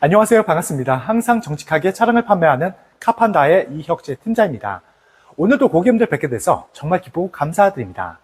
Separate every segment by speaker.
Speaker 1: 안녕하세요. 반갑습니다. 항상 정직하게 차량을 판매하는 카판다의 이혁재 팀장입니다. 오늘도 고객님들 뵙게 돼서 정말 기쁘고 감사드립니다.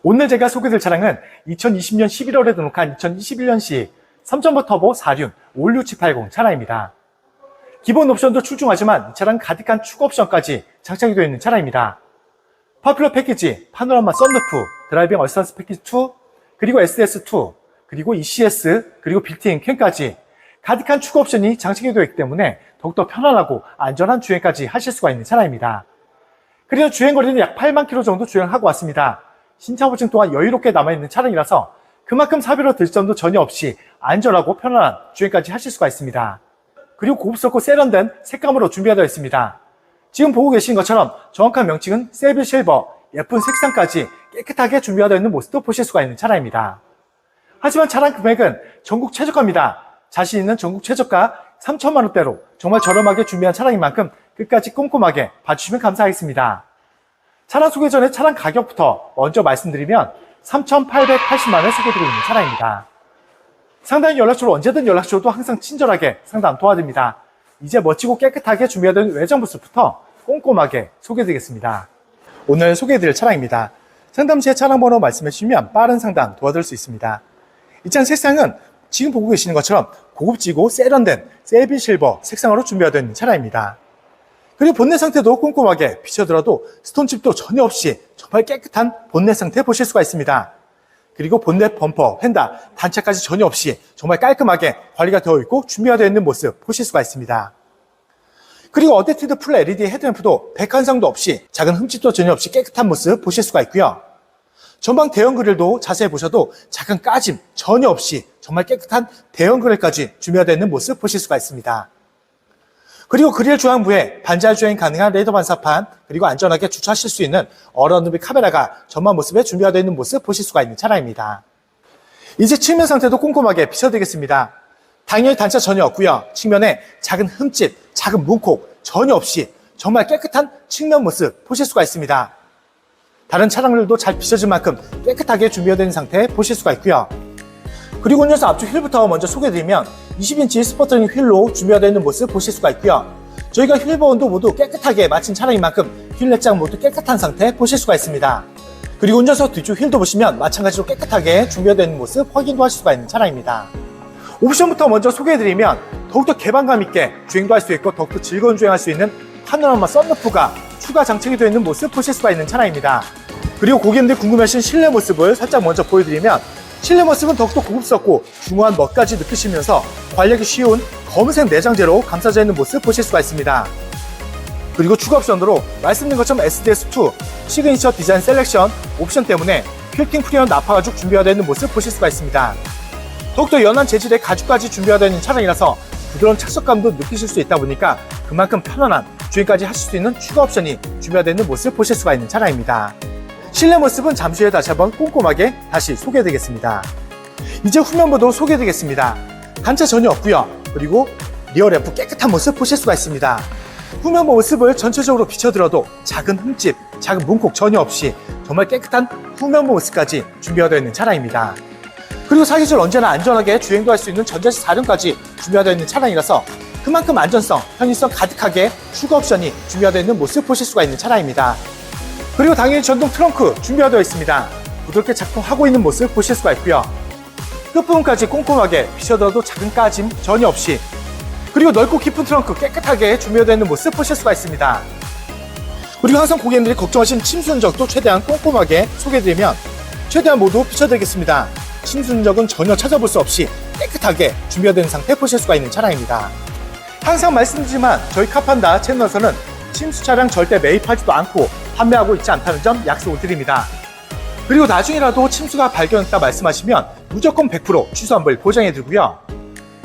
Speaker 1: 오늘 제가 소개드릴 차량은 2020년 11월에 등록한 2021년식 3.5 터보 4륜 56780 차량입니다. 기본 옵션도 출중하지만 이 차량 가득한 추가 옵션까지 장착이 되어 있는 차량입니다. 파퓰러 패키지, 파노라마 썬루프, 드라이빙 어시스턴스 패키지 2, 그리고 SDS2, 그리고 ECS, 그리고 빌트인 캠까지 가득한 추가 옵션이 장착이 되어 있기 때문에 더욱더 편안하고 안전한 주행까지 하실 수가 있는 차량입니다. 그리고 주행거리는 약 8만 km 정도 주행하고 왔습니다. 신차 보증 또한 여유롭게 남아있는 차량이라서 그만큼 사비로 들 점도 전혀 없이 안전하고 편안한 주행까지 하실 수가 있습니다. 그리고 고급스럽고 세련된 색감으로 준비가 되어 있습니다. 지금 보고 계신 것처럼 정확한 명칭은 세빌 실버, 예쁜 색상까지 깨끗하게 준비가 되어 있는 모습도 보실 수가 있는 차량입니다. 하지만 차량 금액은 전국 최저가입니다. 자신 있는 전국 최저가 3천만 원대로 정말 저렴하게 준비한 차량인 만큼 끝까지 꼼꼼하게 봐주시면 감사하겠습니다. 차량 소개 전에 차량 가격부터 먼저 말씀드리면 3,880만 원에 소개드리고 있는 차량입니다. 상담 연락처로 언제든 연락 주셔도 항상 친절하게 상담 도와드립니다. 이제 멋지고 깨끗하게 준비되어 있는 외장 모습부터 꼼꼼하게 소개드리겠습니다. 오늘 소개해드릴 차량입니다. 상담 시에 차량 번호 말씀해 주시면 빠른 상담 도와드릴 수 있습니다. 이 차량 색상은 지금 보고 계시는 것처럼 고급지고 세련된 세빌 실버 색상으로 준비가 되어 있는 차량입니다. 그리고 본넷 상태도 꼼꼼하게 비춰들어도 스톤칩도 전혀 없이 정말 깨끗한 본넷 상태 보실 수가 있습니다. 그리고 본넷 범퍼, 휀다, 단차까지 전혀 없이 정말 깔끔하게 관리가 되어 있고 준비가 되어 있는 모습 보실 수가 있습니다. 그리고 어댑티드 풀 LED 헤드램프도 백한상도 없이 작은 흠집도 전혀 없이 깨끗한 모습 보실 수가 있고요. 전방 대형 그릴도 자세히 보셔도 작은 까짐 전혀 없이 정말 깨끗한 대형 그릴까지 준비가 되어 있는 모습 보실 수가 있습니다. 그리고 그릴 중앙부에 반자율 주행 가능한 레이더 반사판, 그리고 안전하게 주차하실 수 있는 어라운드 카메라가 전방 모습에 준비가 되어 있는 모습 보실 수가 있는 차량입니다. 이제 측면 상태도 꼼꼼하게 비춰드리겠습니다. 당연히 단차 전혀 없고요. 측면에 작은 흠집, 작은 문콕 전혀 없이 정말 깨끗한 측면 모습 보실 수가 있습니다. 다른 차량들도 잘 비춰질 만큼 깨끗하게 준비가 된 상태 보실 수가 있고요. 그리고 운전석 앞쪽 휠부터 먼저 소개해드리면 20인치 스포트링 휠로 준비가 되어 있는 모습 보실 수가 있고요. 저희가 휠 보온도 모두 깨끗하게 마친 차량인 만큼 휠 내장 모두 깨끗한 상태 보실 수가 있습니다. 그리고 운전석 뒤쪽 휠도 보시면 마찬가지로 깨끗하게 준비가 되어 있는 모습 확인도 하실 수가 있는 차량입니다. 옵션부터 먼저 소개해드리면 더욱더 개방감 있게 주행도 할 수 있고 더욱더 즐거운 주행할 수 있는 파노라마 썬루프가 추가 장착이 되어 있는 모습 보실 수가 있는 차량입니다. 그리고 고객님들 궁금해하신 실내 모습을 살짝 먼저 보여드리면 실내 모습은 더욱더 고급스럽고 중후한 멋까지 느끼시면서 관리하기 쉬운 검은색 내장재로 감싸져 있는 모습 보실 수가 있습니다. 그리고 추가 옵션으로 말씀드린 것처럼 SDS2 시그니처 디자인 셀렉션 옵션 때문에 퀼팅 프리미엄 나파 가죽 준비가 되어 있는 모습 보실 수가 있습니다. 더욱더 연한 재질의 가죽까지 준비가 되어 있는 차량이라서 부드러운 착석감도 느끼실 수 있다 보니까 그만큼 편안한 주행까지 하실 수 있는 추가 옵션이 준비가 되어 있는 모습 보실 수가 있는 차량입니다. 실내 모습은 잠시 후에 다시 한번 꼼꼼하게 다시 소개해드리겠습니다. 이제 후면부도 소개해드리겠습니다. 단차 전혀 없고요. 그리고 리어 램프 깨끗한 모습 보실 수가 있습니다. 후면 모습을 전체적으로 비춰들어도 작은 흠집, 작은 문콕 전혀 없이 정말 깨끗한 후면 모습까지 준비가 되어 있는 차량입니다. 그리고 사계절 언제나 안전하게 주행도 할 수 있는 전자식 사륜까지 준비되어 있는 차량이라서 그만큼 안전성, 편의성 가득하게 추가 옵션이 준비되어 있는 모습 보실 수가 있는 차량입니다. 그리고 당연히 전동 트렁크 준비가 되어 있습니다. 부드럽게 작동하고 있는 모습 보실 수가 있고요. 끝부분까지 꼼꼼하게 비춰들어도 작은 까짐 전혀 없이, 그리고 넓고 깊은 트렁크 깨끗하게 준비되어 있는 모습 보실 수가 있습니다. 그리고 항상 고객님들이 걱정하신 침수 흔적도 최대한 꼼꼼하게 소개해드리면 최대한 모두 비춰드리겠습니다. 침수 흔적은 전혀 찾아볼 수 없이 깨끗하게 준비가 된 상태 보실 수가 있는 차량입니다. 항상 말씀드리지만 저희 카판다 채널에서는 침수 차량 절대 매입하지도 않고 판매하고 있지 않다는 점 약속을 드립니다. 그리고 나중이라도 침수가 발견했다 말씀하시면 무조건 100% 취소환불 보장해드리고요.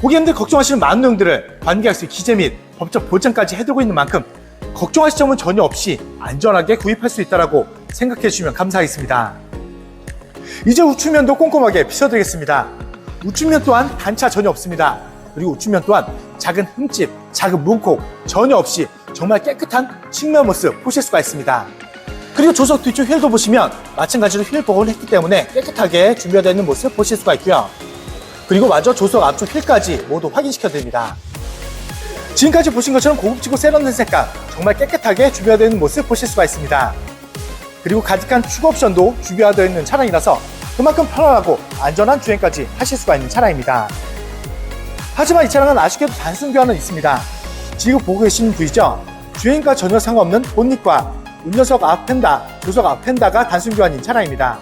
Speaker 1: 고객님들 걱정하시는 많은 내용들을 관계약서 기재 및 법적 보장까지 해두고 있는 만큼 걱정하실 점은 전혀 없이 안전하게 구입할 수 있다고 생각해 주시면 감사하겠습니다. 이제 우측면도 꼼꼼하게 비춰드리겠습니다. 우측면 또한 단차 전혀 없습니다. 그리고 우측면 또한 작은 흠집, 작은 문콕 전혀 없이 정말 깨끗한 측면 모습 보실 수가 있습니다. 그리고 조석 뒤쪽 휠도 보시면 마찬가지로 휠 복원을 했기 때문에 깨끗하게 준비되어 있는 모습 보실 수가 있고요. 그리고 마저 조석 앞쪽 휠까지 모두 확인시켜 드립니다. 지금까지 보신 것처럼 고급지고 세련된 색감 정말 깨끗하게 준비되어 있는 모습 보실 수가 있습니다. 그리고 가득한 추가 옵션도 준비되어 있는 차량이라서 그만큼 편안하고 안전한 주행까지 하실 수가 있는 차량입니다. 하지만 이 차량은 아쉽게도 단순 교환은 있습니다. 지금 보고 계시는 부위죠? 주행과 전혀 상관없는 본닛과 운전석 앞 펜다, 조석 앞 펜다가 단순 교환인 차량입니다.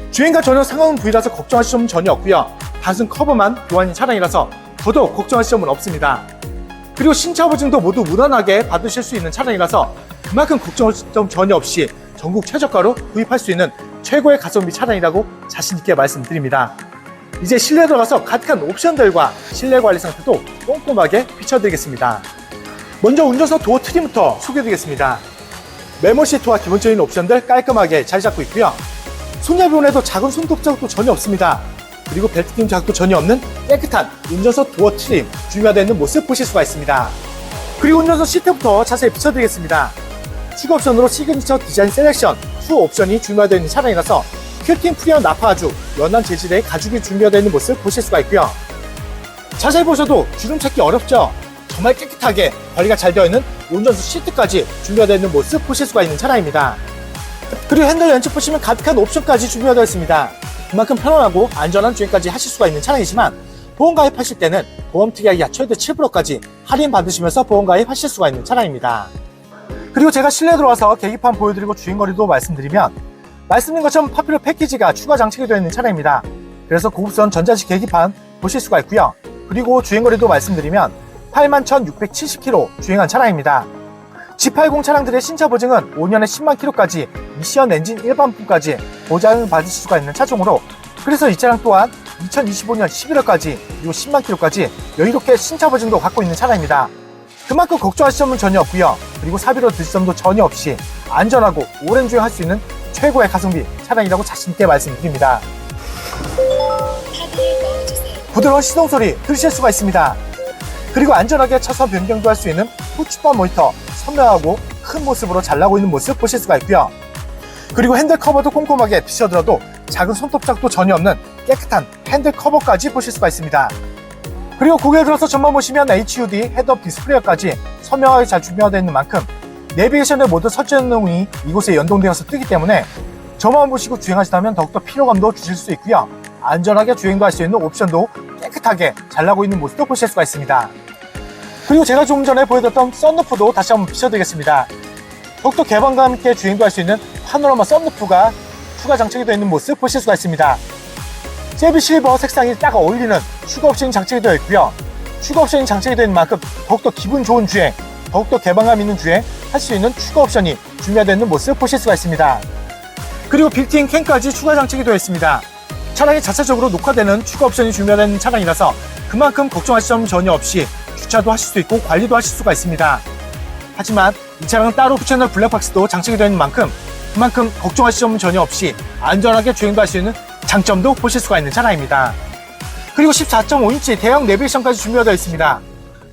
Speaker 1: 주행과 전혀 상관없는 부위라서 걱정하실 점은 전혀 없고요. 단순 커버만 교환인 차량이라서 더더욱 걱정하실 점은 없습니다. 그리고 신차 보증도 모두 무난하게 받으실 수 있는 차량이라서 그만큼 걱정하실 점 전혀 없이 전국 최저가로 구입할 수 있는 최고의 가성비 차량이라고 자신있게 말씀드립니다. 이제 실내에 들어가서 가득한 옵션들과 실내 관리 상태도 꼼꼼하게 비춰드리겠습니다. 먼저 운전석 도어 트림부터 소개해드리겠습니다. 메모 시트와 기본적인 옵션들 깔끔하게 잘 잡고 있고요. 손잡이 부분에도 작은 손톱 자국도 전혀 없습니다. 그리고 벨트 트림 자국도 전혀 없는 깨끗한 운전석 도어 트림 준비가 되어 있는 모습 보실 수가 있습니다. 그리고 운전석 시트부터 자세히 비춰드리겠습니다. 추가 옵션으로 시그니처 디자인 셀렉션 2 옵션이 준비가 되어 있는 차량이라서 퀼팅 프리온 나파아주 연한 재질의 가죽이 준비가 되어 있는 모습 보실 수가 있고요. 자세히 보셔도 주름 찾기 어렵죠? 정말 깨끗하게 관리가 잘 되어 있는 운전석 시트까지 준비가 되어 있는 모습 보실 수가 있는 차량입니다. 그리고 핸들 왼쪽 보시면 가득한 옵션까지 준비가 되어 있습니다. 그만큼 편안하고 안전한 주행까지 하실 수가 있는 차량이지만 보험 가입하실 때는 보험 특약이 최대 7%까지 할인 받으시면서 보험 가입하실 수가 있는 차량입니다. 그리고 제가 실내 들어와서 계기판 보여드리고 주행거리도 말씀드리면 말씀드린 것처럼 파퓰러 패키지가 추가 장착이 되어 있는 차량입니다. 그래서 고급선 전자식 계기판 보실 수가 있고요. 그리고 주행거리도 말씀드리면 81,670km 주행한 차량입니다. G80 차량들의 신차 보증은 5년에 10만 km까지 미션 엔진 일반품까지 보장을 받으실 수가 있는 차종으로, 그래서 이 차량 또한 2025년 11월까지 그리고 10만 km까지 여유롭게 신차 보증도 갖고 있는 차량입니다. 그만큼 걱정하실 점은 전혀 없고요. 그리고 사비로 드실 점도 전혀 없이 안전하고 오랜 주행할 수 있는 최고의 가성비 차량이라고 자신있게 말씀드립니다. 부드러운 시동소리 들으실 수가 있습니다. 그리고 안전하게 차선 변경도 할 수 있는 후추바 모니터 선명하고 큰 모습으로 잘 나오고 있는 모습 보실 수가 있고요. 그리고 핸들 커버도 꼼꼼하게 비춰들어도 작은 손톱 자국도 전혀 없는 깨끗한 핸들 커버까지 보실 수가 있습니다. 그리고 고개를 들어서 전만 보시면 HUD 헤드업 디스플레이까지 선명하게 잘 준비되어 있는 만큼 내비게이션의 모든 설정능이 이곳에 연동되어서 뜨기 때문에 저만 보시고 주행하시다면 더욱더 피로감도 주실 수 있고요. 안전하게 주행도 할 수 있는 옵션도 깨끗하게 잘 나고 있는 모습도 보실 수가 있습니다. 그리고 제가 조금 전에 보여드렸던 썬루프도 다시 한번 비춰드리겠습니다. 더욱더 개방감 있게 주행도 할 수 있는 파노라마 썬루프가 추가 장착이 되어 있는 모습 보실 수가 있습니다. 세비 실버 색상이 딱 어울리는 추가 옵션이 장착이 되어 있고요. 추가 옵션이 장착이 되어 있는 만큼 더욱더 기분 좋은 주행, 더욱더 개방감 있는 주행 할 수 있는 추가 옵션이 준비되어 있는 모습 보실 수가 있습니다. 그리고 빌트인 캠까지 추가 장착이 되어 있습니다. 차량이 자체적으로 녹화되는 추가 옵션이 준비되어 있는 차량이라서 그만큼 걱정하실 점 전혀 없이 주차도 하실 수 있고 관리도 하실 수가 있습니다. 하지만 이 차량은 따로 옵셔널 블랙박스도 장착이 되어 있는 만큼 그만큼 걱정하실 점은 전혀 없이 안전하게 주행도 할 수 있는 장점도 보실 수가 있는 차량입니다. 그리고 14.5인치 대형 내비게이션까지 준비가 되어 있습니다.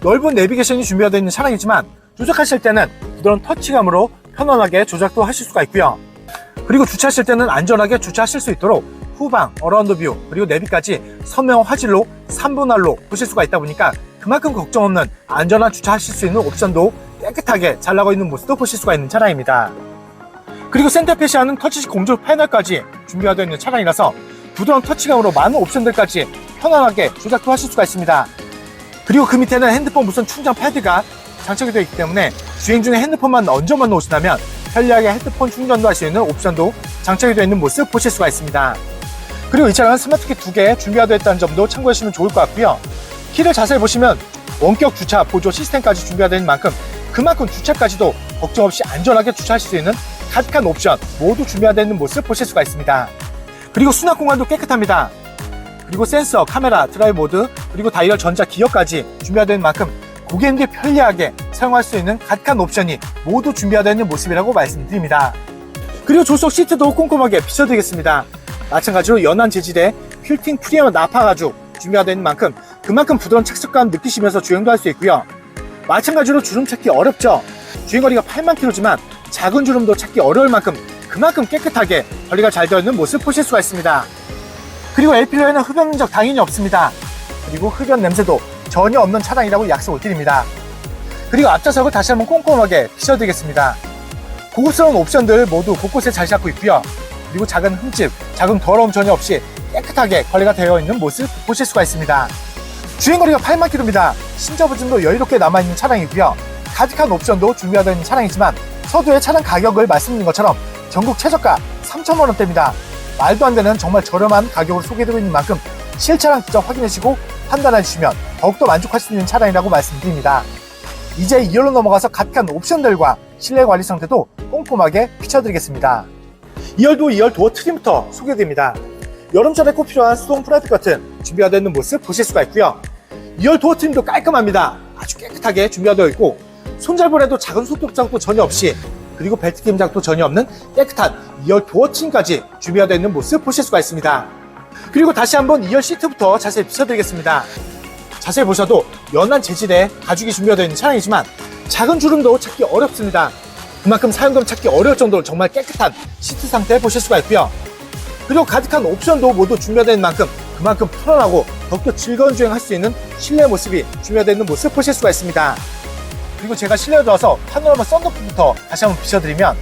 Speaker 1: 넓은 내비게이션이 준비가 되어 있는 차량이지만 조작하실 때는 부드러운 터치감으로 편안하게 조작도 하실 수가 있고요. 그리고 주차하실 때는 안전하게 주차하실 수 있도록 후방, 어라운드 뷰, 그리고 내비까지 선명한 화질로 3분할로 보실 수가 있다 보니까 그만큼 걱정 없는 안전한 주차하실 수 있는 옵션도 깨끗하게 잘 나가 있는 모습도 보실 수가 있는 차량입니다. 그리고 센터페시아는 터치식 공조 패널까지 준비가 되어 있는 차량이라서 부드러운 터치감으로 많은 옵션들까지 편안하게 조작도 하실 수가 있습니다. 그리고 그 밑에는 핸드폰 무선 충전 패드가 장착이 되어 있기 때문에 주행 중에 핸드폰만 얹어만 놓으신다면 편리하게 핸드폰 충전도 할 수 있는 옵션도 장착이 되어 있는 모습 보실 수가 있습니다. 그리고 이 차량은 스마트키 2개 준비가 되어 있다는 점도 참고해 주시면 좋을 것 같고요. 키를 자세히 보시면 원격 주차 보조 시스템까지 준비가 되는 만큼 그만큼 주차까지도 걱정 없이 안전하게 주차하실 수 있는 가득한 옵션 모두 준비가 되어 있는 모습 보실 수가 있습니다. 그리고 수납 공간도 깨끗합니다. 그리고 센서, 카메라, 드라이브 모드, 그리고 다이얼 전자 기어까지 준비가 되는 만큼 고객님들이 편리하게 사용할 수 있는 가득한 옵션이 모두 준비가 되어 있는 모습이라고 말씀드립니다. 그리고 조수석 시트도 꼼꼼하게 비춰드리겠습니다. 마찬가지로 연한 재질의 퀼팅 프리미엄 나파 가죽 준비가 되는 만큼 그만큼 부드러운 착석감 느끼시면서 주행도 할 수 있고요. 마찬가지로 주름 찾기 어렵죠. 주행거리가 8만 km지만 작은 주름도 찾기 어려울 만큼 그만큼 깨끗하게 관리가 잘 되어 있는 모습 보실 수가 있습니다. 그리고 LP로에는 흡연 흔적 당연히 없습니다. 그리고 흡연 냄새도 전혀 없는 차량이라고 약속을 드립니다. 그리고 앞좌석을 다시 한번 꼼꼼하게 비춰드리겠습니다. 고급스러운 옵션들 모두 곳곳에 잘 잡고 있고요. 그리고 작은 흠집, 작은 더러움 전혀 없이 깨끗하게 관리가 되어 있는 모습 보실 수가 있습니다. 주행거리가 8만 km입니다. 신차 보증도 여유롭게 남아있는 차량이고요. 가득한 옵션도 준비가 되어 있는 차량이지만 서두에 차량 가격을 말씀드린 것처럼 전국 최저가 3,000만원대입니다. 말도 안 되는 정말 저렴한 가격으로 소개해드리고 있는 만큼 실차량 직접 확인하시고 판단해 주시면 더욱더 만족할 수 있는 차량이라고 말씀드립니다. 이제 2열로 넘어가서 가득한 옵션들과 실내 관리 상태도 꼼꼼하게 비춰드리겠습니다. 2열도 2열 도어 트림부터 소개드립니다. 여름철에 꼭 필요한 수동 프라이빗 커튼 준비가 되어 있는 모습 보실 수가 있고요. 2열 도어 트림도 깔끔합니다. 아주 깨끗하게 준비가 되어 있고 손잘볼에도 작은 소독 자국도 전혀 없이 그리고 벨트 끼임 자국도 전혀 없는 깨끗한 2열 도어 트림까지 준비가 되어 있는 모습 보실 수가 있습니다. 그리고 다시 한번 2열 시트부터 자세히 비춰드리겠습니다. 자세히 보셔도 연한 재질의 가죽이 준비가 되어 있는 차량이지만 작은 주름도 찾기 어렵습니다. 그만큼 사용감 찾기 어려울 정도로 정말 깨끗한 시트 상태 보실 수가 있고요. 그리고 가득한 옵션도 모두 준비가 되는 만큼 그만큼 편안하고 더욱더 즐거운 주행할 수 있는 실내 모습이 준비가 되어 있는 모습 보실 수가 있습니다. 그리고 제가 실내에 들어와서 파노라마 썬루프부터 다시 한번 비춰드리면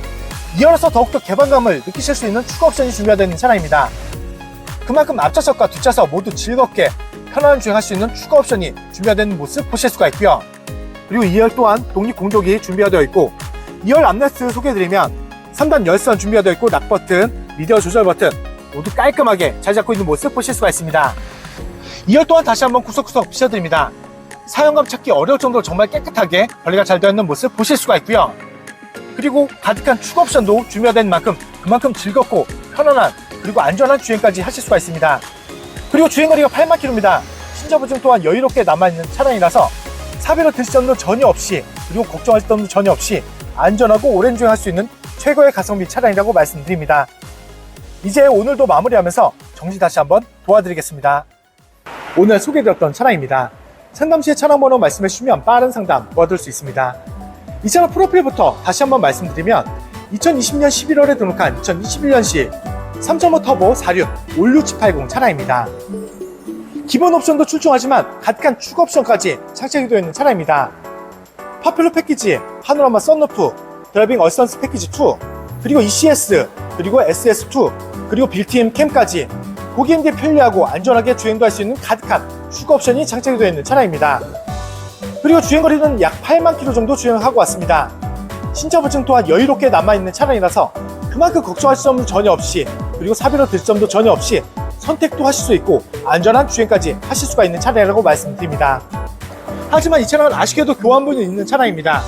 Speaker 1: 2열에서 더욱더 개방감을 느끼실 수 있는 추가 옵션이 준비가 되어 있는 차량입니다. 그만큼 앞좌석과 뒷좌석 모두 즐겁게 편안한 주행할 수 있는 추가 옵션이 준비가 되는 모습 보실 수가 있고요. 그리고 2열 또한 독립 공조기 준비가 되어 있고 2열 암레스트 소개해드리면 3단 열선 준비가 되어 있고 락 버튼, 미디어 조절 버튼 모두 깔끔하게 잘 잡고 있는 모습 보실 수가 있습니다. 2열 또한 다시 한번 구석구석 비춰드립니다. 사용감 찾기 어려울 정도로 정말 깨끗하게 관리가 잘 되어 있는 모습 보실 수가 있고요. 그리고 가득한 추가 옵션도 준비가 된 만큼 그만큼 즐겁고 편안한 그리고 안전한 주행까지 하실 수가 있습니다. 그리고 주행거리가 8만 km입니다. 신차 보증 또한 여유롭게 남아있는 차량이라서 사비로 드실 점도 전혀 없이 그리고 걱정하실 점도 전혀 없이 안전하고 오랜 주행할 수 있는 최고의 가성비 차량이라고 말씀드립니다. 이제 오늘도 마무리하면서 정리 다시 한번 도와드리겠습니다. 오늘 소개해드렸던 차량입니다. 상담 시에 차량 번호 말씀해 주시면 빠른 상담 도와드릴 수 있습니다. 이 차량 프로필부터 다시 한번 말씀드리면 2020년 11월에 등록한 2021년식 3.5 터보 4륜 올류 780 차량입니다. 기본 옵션도 출중하지만 가득한 추가 옵션까지 장착이 되어 있는 차량입니다. 파퓰러 패키지, 파노라마 썬루프, 드라이빙 어시스턴스 패키지 2, 그리고 ECS, 그리고 SS2, 그리고 빌트인 캠까지 고객님들이 편리하고 안전하게 주행도 할 수 있는 가득한 추가 옵션이 장착이 되어 있는 차량입니다. 그리고 주행거리는 약 8만 km 정도 주행하고 왔습니다. 신차 보증 또한 여유롭게 남아있는 차량이라서 그만큼 걱정하실 점도 전혀 없이 그리고 사비로 들 점도 전혀 없이 선택도 하실 수 있고 안전한 주행까지 하실 수가 있는 차량이라고 말씀드립니다. 하지만 이 차량은 아쉽게도 교환분이 있는 차량입니다.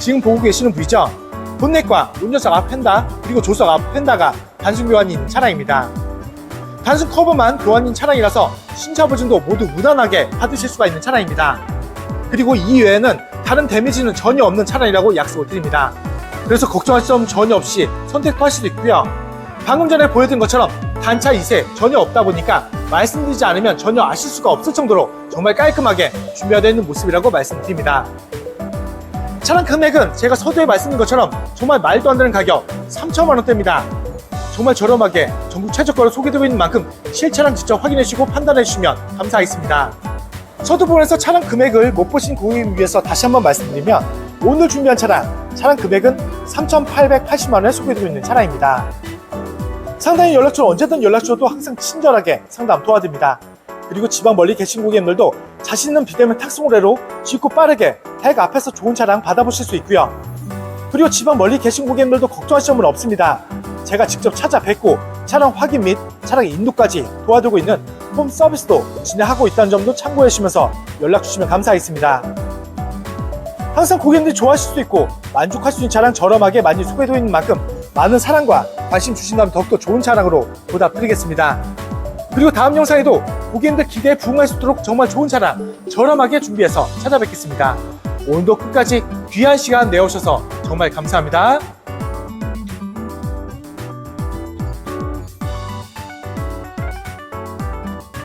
Speaker 1: 지금 보고 계시는 부위죠? 본넷과 운전석 앞 펜다 그리고 조수석 앞 펜다가 단순 교환이 있는 차량입니다. 단순 커버만 교환인 차량이라서 신차 보증도 모두 무난하게 받으실 수가 있는 차량입니다. 그리고 이 외에는 다른 데미지는 전혀 없는 차량이라고 약속을 드립니다. 그래서 걱정할 점 전혀 없이 선택도 할 수도 있고요. 방금 전에 보여드린 것처럼 단차 2세 전혀 없다 보니까 말씀드리지 않으면 전혀 아실 수가 없을 정도로 정말 깔끔하게 준비가 되어 있는 모습이라고 말씀드립니다. 차량 금액은 제가 서두에 말씀드린 것처럼 정말 말도 안 되는 가격 3,000만 원대입니다. 정말 저렴하게 전국 최저가로 소개되고 있는 만큼 실차량 직접 확인해주시고 판단해주시면 감사하겠습니다. 서두부분에서 차량 금액을 못 보신 고객을 위해서 다시 한번 말씀드리면 오늘 준비한 차량 금액은 3,880만원에 소개되고 있는 차량입니다. 상당히 연락처로 언제든 연락 주셔도 항상 친절하게 상담 도와드립니다. 그리고 지방 멀리 계신 고객님들도 자신 있는 비대면 탁송거래로 쉽고 빠르게 댁 앞에서 좋은 차량 받아보실 수 있고요. 그리고 지방 멀리 계신 고객님들도 걱정하실 점은 없습니다. 제가 직접 찾아뵙고 차량 확인 및 차량 인도까지 도와드리고 있는 홈 서비스도 진행하고 있다는 점도 참고해 주시면서 연락 주시면 감사하겠습니다. 항상 고객님들이 좋아하실 수 있고 만족할 수 있는 차량 저렴하게 많이 소개되어 있는 만큼 많은 사랑과 관심 주신다면 더욱더 좋은 차량으로 보답드리겠습니다. 그리고 다음 영상에도 고객님들 기대에 부응할 수 있도록 정말 좋은 차량 저렴하게 준비해서 찾아뵙겠습니다. 오늘도 끝까지 귀한 시간 내오셔서 정말 감사합니다.